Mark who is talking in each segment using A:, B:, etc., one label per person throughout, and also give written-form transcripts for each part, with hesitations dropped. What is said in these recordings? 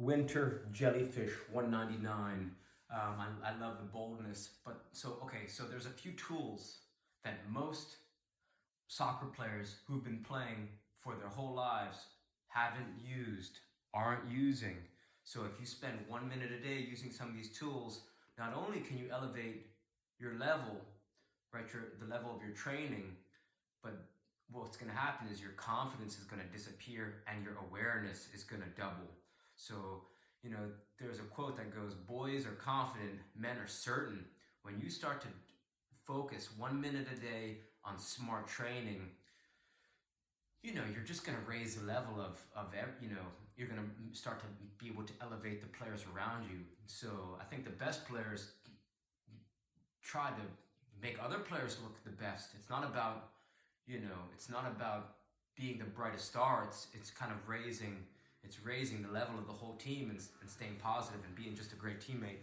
A: Winter jellyfish, 199. I love the boldness, but so there's a few tools that most soccer players who've been playing for their whole lives haven't used, aren't using. So if you spend 1 minute a day using some of these tools, not only can you elevate your level, right, the level of your training, but what's going to happen is your confidence is going to disappear and your awareness is going to double. So, there's a quote that goes, boys are confident, men are certain. When you start to focus 1 minute a day on smart training, you're just going to raise the level you're going to start to be able to elevate the players around you. So I think the best players try to make other players look the best. It's not about, being the brightest star. It's kind of raising the level of the whole team and staying positive and being just a great teammate.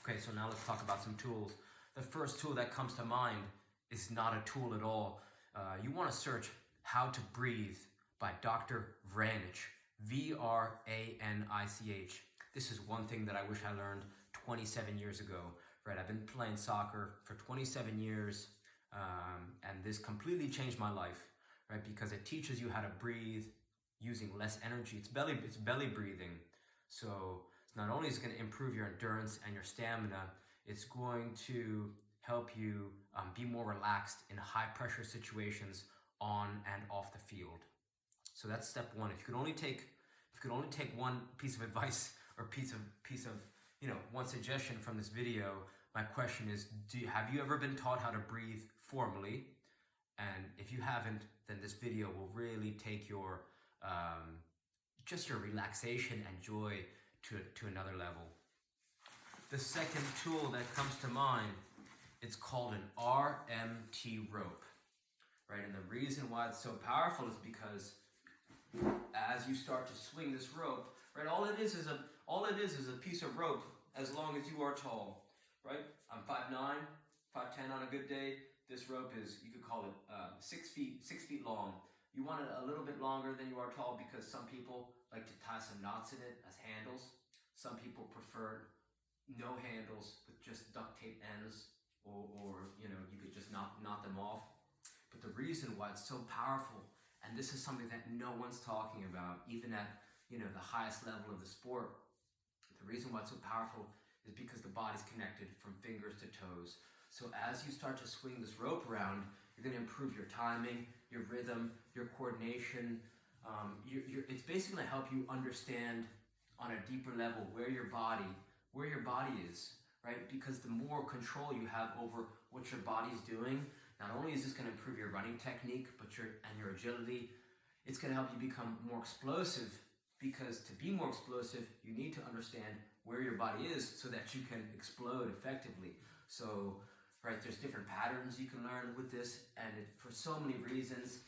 A: Okay, so now let's talk about some tools. The first tool that comes to mind is not a tool at all. You want to search How to Breathe by Dr. Vranich, Vranich. This is one thing that I wish I learned 27 years ago, right? I've been playing soccer for 27 years, and this completely changed my life, right? Because it teaches you how to breathe using less energy. It's belly breathing. So it's not only is it going to improve your endurance and your stamina, it's going to help you be more relaxed in high pressure situations on and off the field. So that's step one. If you could only take one piece of advice or piece of one suggestion from this video, my question is, have you ever been taught how to breathe formally? And if you haven't, then this video will really take your just your relaxation and joy to another level. The second tool that comes to mind, it's called an RMT rope, right? And the reason why it's so powerful is because as you start to swing this rope, right, all it is is a piece of rope as long as you are tall, right? I'm 5'9", 5'10" on a good day. This rope is, you could call it 6 feet long. You want it a little bit longer than you are tall because some people like to tie some knots in it as handles. Some people prefer no handles with just duct tape ends, or you could just knot them off. But the reason why it's so powerful, and this is something that no one's talking about, even at the highest level of the sport, the reason why it's so powerful is because the body's connected from fingers to toes. So as you start to swing this rope around, you're going to improve your timing, your rhythm, your coordination. It's basically going to help you understand on a deeper level where your body is, right? Because the more control you have over what your body's doing, not only is this going to improve your running technique, but your agility, it's going to help you become more explosive. Because to be more explosive, you need to understand where your body is so that you can explode effectively. So, right, there's different patterns you can learn with this, and for so many reasons.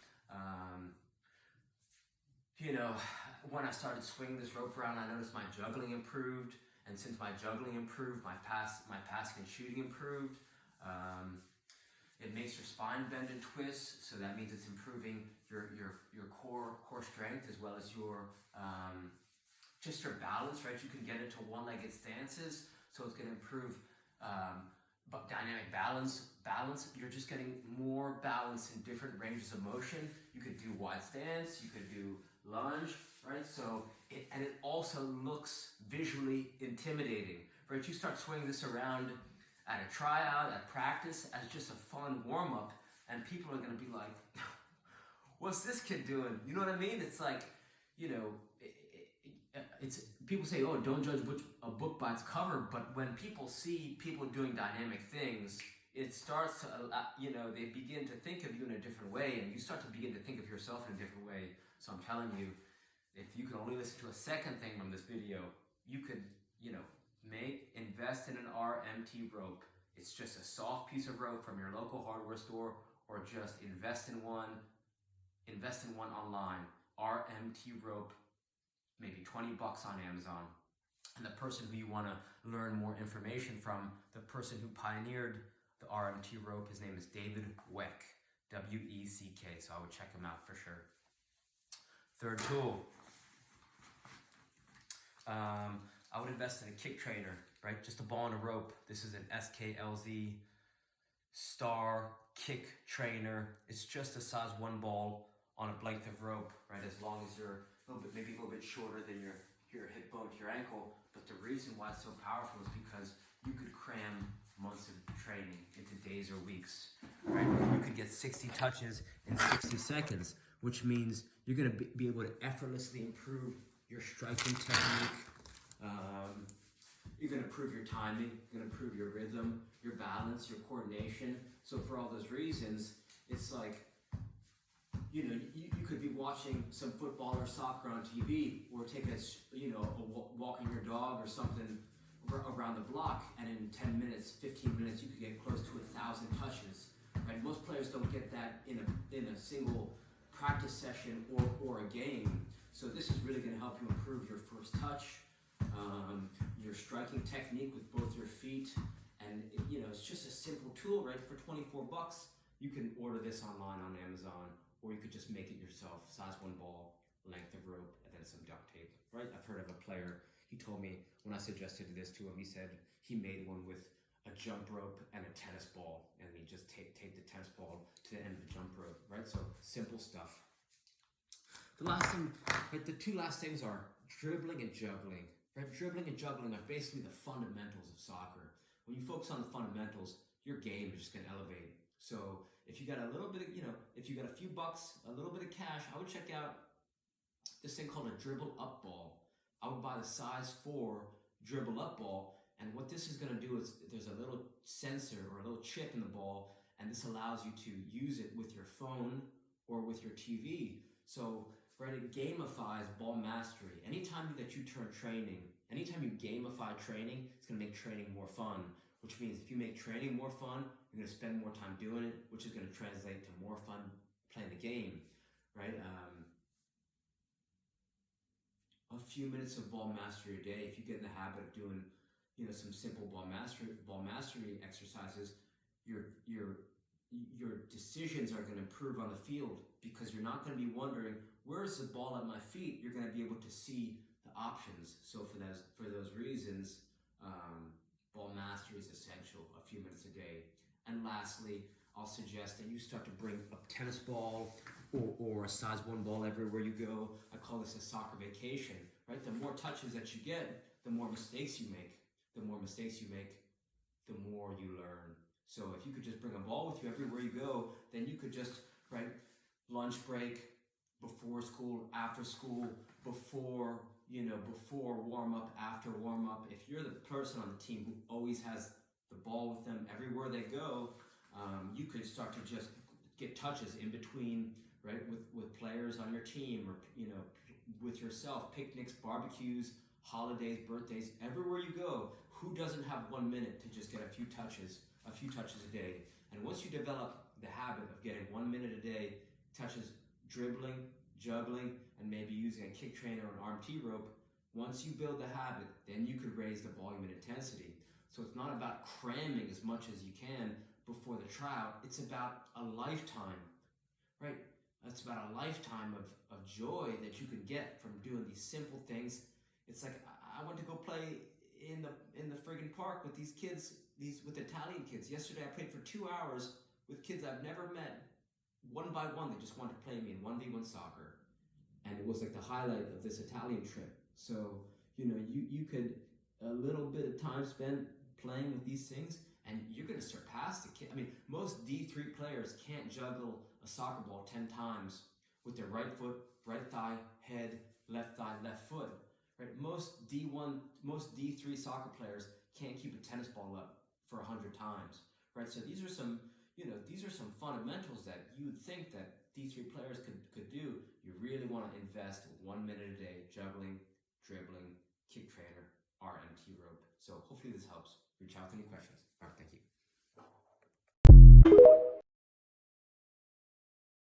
A: When I started swinging this rope around, I noticed my juggling improved, and since my juggling improved, my passing and shooting improved. It makes your spine bend and twist, so that means it's improving your core strength as well as your just your balance, right? You can get into one-legged stances, so it's going to improve dynamic balance. You're just getting more balance in different ranges of motion. You could do wide stance, you could do lunge, right? So it also looks visually intimidating, right? You start swinging this around at a tryout, at practice, as just a fun warm-up, and people are going to be like, what's this kid doing? You know what I mean? It's like, it's people say, oh, don't judge a book by its cover, but when people see people doing dynamic things, it starts to, they begin to think of you in a different way, and you start to begin to think of yourself in a different way. So I'm telling you, if you could only listen to a second thing from this video, you could, invest in an RMT rope. It's just a soft piece of rope from your local hardware store, or just invest in one online. RMT rope, maybe $20 on Amazon. And the person who you want to learn more information from, the person who pioneered the RMT rope, his name is David Weck, W-E-C-K, so I would check him out for sure. Third tool. I would invest in a kick trainer, right? Just a ball and a rope. This is an SKLZ Star Kick Trainer. It's just a size 1 ball on a length of rope, right? As long as you're a little bit, maybe a little bit shorter than your hip bone to your ankle. But the reason why it's so powerful is because you could cram months of training into days or weeks, right? You could get 60 touches in 60 seconds, which means you're gonna be able to effortlessly improve your striking technique. You're gonna improve your timing, you're gonna improve your rhythm, your balance, your coordination. So for all those reasons, it's like, you know, you could be watching some football or soccer on TV, or take walking your dog or something around the block, and in 10 minutes, 15 minutes, you could get close to 1,000 touches. Right? Most players don't get that in a single practice session or a game. So this is really going to help you improve your first touch, your striking technique with both your feet, and it's just a simple tool, right? For 24 bucks, you can order this online on Amazon, or you could just make it yourself. Size 1 ball, length of rope, and then some duct tape, right? I've heard of a player, he told me when I suggested this to him, he said he made one with a jump rope and a tennis ball, and he just taped the tennis ball to the end of the jump rope, right? So simple stuff. The last thing, right, the two last things are dribbling and juggling, right? Dribbling and juggling are basically the fundamentals of soccer. When you focus on the fundamentals, your game is just going to elevate. So if you got a little bit of, if you got a few bucks, a little bit of cash, I would check out this thing called a dribble up ball. I would buy the size 4 dribble up ball, and what this is going to do is there's a little sensor or a little chip in the ball, and this allows you to use it with your phone or with your TV. So, right, it gamifies ball mastery. Anytime that you turn training, anytime you gamify training, it's going to make training more fun, which means if you make training more fun, you're going to spend more time doing it, which is going to translate to more fun playing the game, right? A few minutes of ball mastery a day, if you get in the habit of doing, some simple ball mastery exercises, your decisions are going to improve on the field, because you're not going to be wondering, where's the ball at my feet? You're going to be able to see the options. So for those reasons, ball mastery is essential, a few minutes a day. And lastly, I'll suggest that you start to bring a tennis ball or a size 1 ball everywhere you go. I call this a soccer vacation, right? The more touches that you get, the more mistakes you make. The more mistakes you make, the more you learn. So if you could just bring a ball with you everywhere you go, then you could just, right, lunch break, before school, after school, before warm up, after warm up. If you're the person on the team who always has the ball with them everywhere they go, you could start to just get touches in between, right, with players on your team, or with yourself, picnics, barbecues, holidays, birthdays, everywhere you go. Who doesn't have 1 minute to just get a few touches a day? And once you develop the habit of getting 1 minute a day, touches, dribbling, juggling, and maybe using a kick trainer or an arm T rope, once you build the habit, then you could raise the volume and intensity. So it's not about cramming as much as you can before the tryout. It's about a lifetime, right? It's about a lifetime of joy that you can get from doing these simple things. It's like, I went to go play in the friggin' park with these kids, with Italian kids. Yesterday I played for 2 hours with kids I've never met. One by one, they just wanted to play me in 1v1 soccer. And it was like the highlight of this Italian trip. So, you could, a little bit of time spent playing with these things, and you're going to surpass the kid. I mean, most D3 players can't juggle a soccer ball 10 times with their right foot, right thigh, head, left thigh, left foot. Right? Most D3 soccer players can't keep a tennis ball up for 100 times. Right? So these are some fundamentals that you would think that D3 players could do. You really want to invest 1 minute a day juggling, dribbling, kick trainer, RMT rope. So hopefully this helps. Reach out with any questions. All right, thank you.